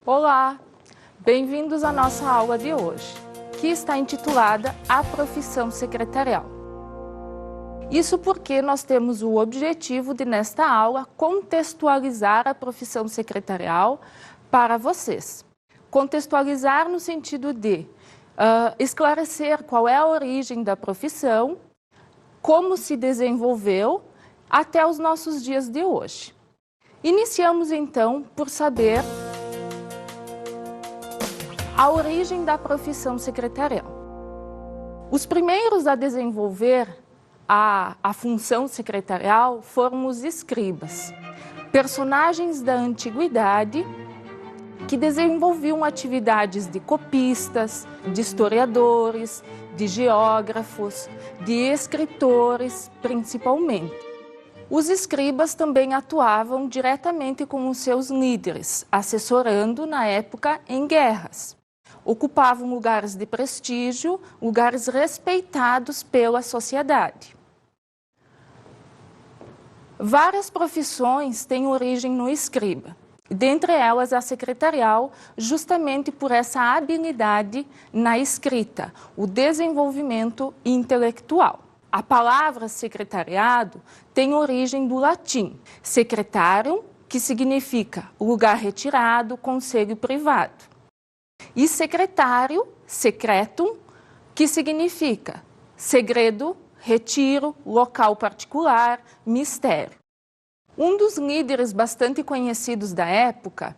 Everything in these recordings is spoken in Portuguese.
Olá, bem-vindos à nossa aula de hoje, que está intitulada A Profissão Secretarial. Isso porque nós temos o objetivo de, nesta aula, contextualizar a profissão secretarial para vocês. Contextualizar no sentido de esclarecer qual é a origem da profissão, como se desenvolveu até os nossos dias de hoje. Iniciamos então por saber a origem da profissão secretarial. Os primeiros a desenvolver a função secretarial foram os escribas, personagens da antiguidade que desenvolviam atividades de copistas, de historiadores, de geógrafos, de escritores, principalmente. Os escribas também atuavam diretamente com os seus líderes, assessorando na época em guerras. Ocupavam lugares de prestígio, lugares respeitados pela sociedade. Várias profissões têm origem no escriba, dentre elas a secretarial, justamente por essa habilidade na escrita, o desenvolvimento intelectual. A palavra secretariado tem origem do latim, secretarium, que significa lugar retirado, conselho privado. E secretário, secretum, que significa segredo, retiro, local particular, mistério. Um dos líderes bastante conhecidos da época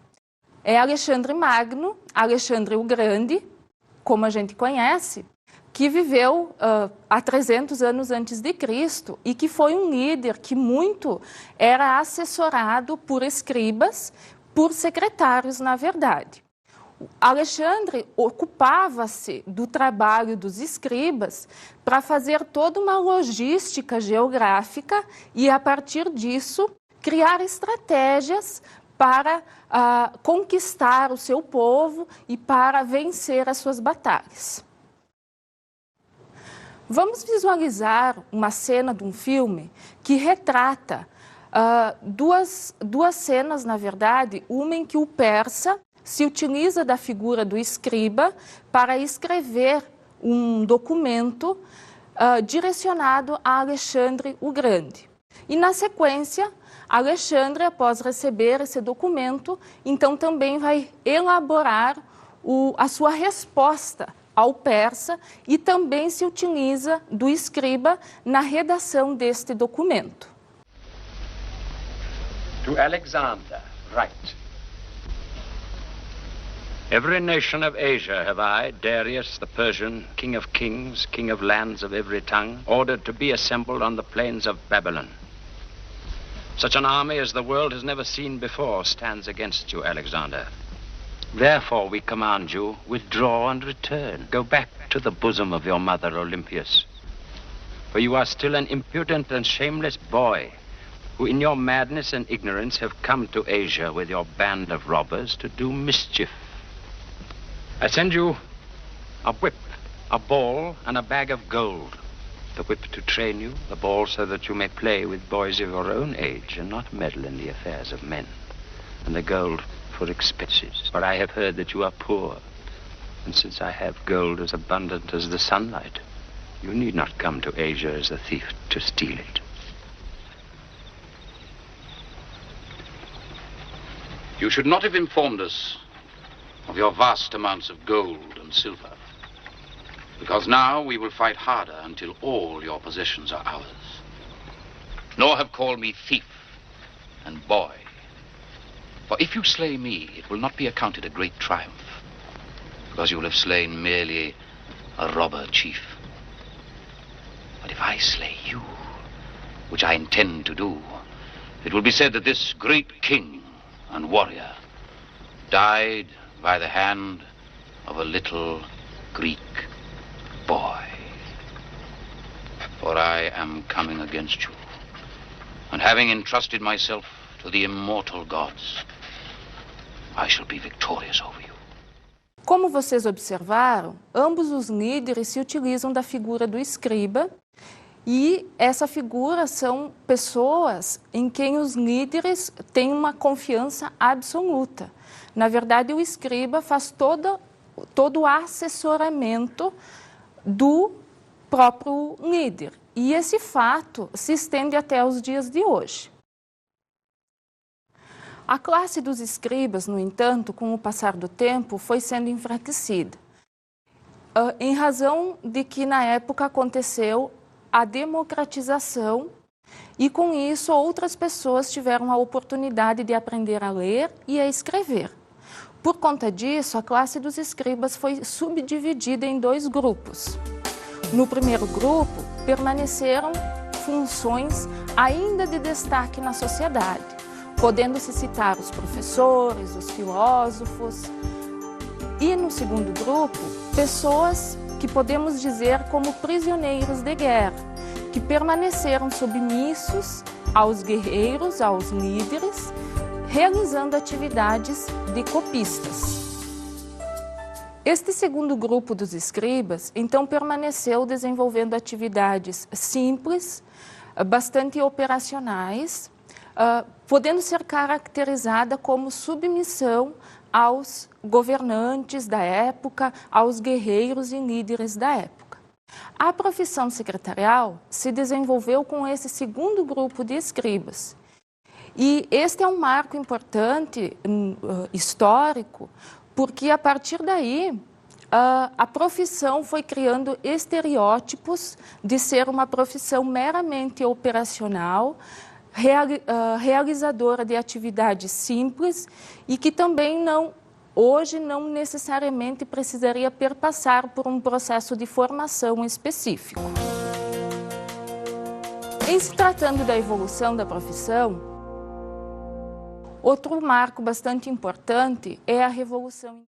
é Alexandre Magno, Alexandre o Grande, como a gente conhece, que viveu há 300 anos antes de Cristo e que foi um líder que muito era assessorado por escribas, por secretários, na verdade. Alexandre ocupava-se do trabalho dos escribas para fazer toda uma logística geográfica e, a partir disso, criar estratégias para conquistar o seu povo e para vencer as suas batalhas. Vamos visualizar uma cena de um filme que retrata duas cenas, na verdade, uma em que o persa se utiliza da figura do escriba para escrever um documento direcionado a Alexandre o Grande. E, na sequência, Alexandre, após receber esse documento, então também vai elaborar a sua resposta ao persa e também se utiliza do escriba na redação deste documento. To Alexander, write. Every nation of Asia have I, Darius the Persian, king of kings, king of lands of every tongue, ordered to be assembled on the plains of Babylon. Such an army as the world has never seen before stands against you, Alexander. Therefore we command you, withdraw and return. Go back to the bosom of your mother, Olympias. For you are still an impudent and shameless boy, who in your madness and ignorance have come to Asia with your band of robbers to do mischief. I send you a whip, a ball, and a bag of gold. The whip to train you, the ball so that you may play with boys of your own age and not meddle in the affairs of men, and the gold for expenses. For I have heard that you are poor, and since I have gold as abundant as the sunlight, you need not come to Asia as a thief to steal it. You should not have informed us of your vast amounts of gold and silver, because now we will fight harder until all your possessions are ours. Nor have called me thief and boy, for if you slay me, it will not be accounted a great triumph, because you will have slain merely a robber chief. But if I slay you, which I intend to do, it will be said that this great king and warrior died by the hand of a little Greek boy. For I am coming against you, and having entrusted myself to the immortal gods, I shall be victorious over you. Como vocês observaram, ambos os líderes se utilizam da figura do escriba E essa figura são pessoas em quem os líderes têm uma confiança absoluta. Na verdade, o escriba faz todo o assessoramento do próprio líder. E esse fato se estende até os dias de hoje. A classe dos escribas, no entanto, com o passar do tempo, foi sendo enfraquecida, em razão de que na época aconteceu a democratização e com isso outras pessoas tiveram a oportunidade de aprender a ler e a escrever. Por conta disso, a classe dos escribas foi subdividida em 2 grupos. No primeiro grupo, permaneceram funções ainda de destaque na sociedade, podendo-se citar os professores, os filósofos. E no segundo grupo, pessoas que podemos dizer como prisioneiros de guerra, que permaneceram submissos aos guerreiros, aos líderes, realizando atividades de copistas. Este segundo grupo dos escribas, então, permaneceu desenvolvendo atividades simples, bastante operacionais, podendo ser caracterizada como submissão aos governantes da época, aos guerreiros e líderes da época. A profissão secretarial se desenvolveu com esse segundo grupo de escribas. E este é um marco importante, histórico, porque a partir daí a profissão foi criando estereótipos de ser uma profissão meramente operacional, realizadora de atividades simples e que também hoje não necessariamente precisaria perpassar por um processo de formação específico. Em se tratando da evolução da profissão, outro marco bastante importante é a Revolução